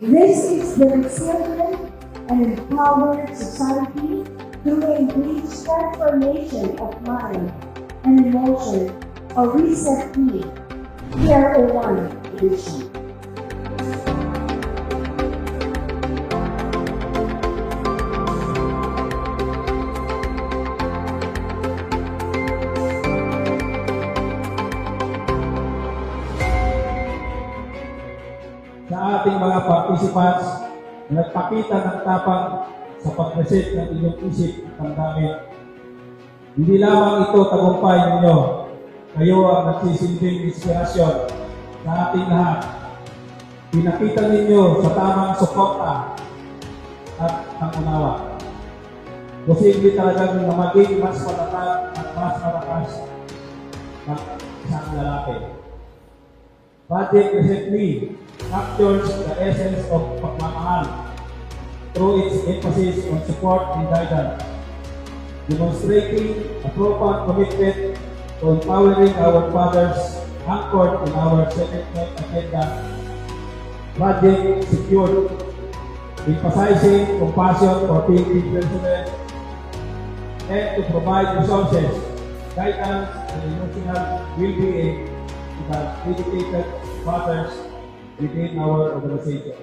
This is the resilient and empowered society through a great transformation of mind and emotion, a reset key, PRO1 edition. Sa ating mga participants na nagpakita ng tapang sa pag-reset ng inyong isip at damdamin. Hindi lamang ito tagumpay ninyo, kayo ang nagsisilbing inspirasyon sa ating lahat. Pinakita ninyo sa tamang suporta at pangunawa. Posible talagang na maging mas matatag at mas malakas ng isang lalaki. Project Reset Me captures the essence of pagmamahal through its emphasis on support and guidance, demonstrating a profound commitment to empowering our fathers anchored in our second-point agenda. Project Secure, emphasizing compassion for thinking personnel and to provide resources, guidance, and emotional well-being to the dedicated fathers within our organization.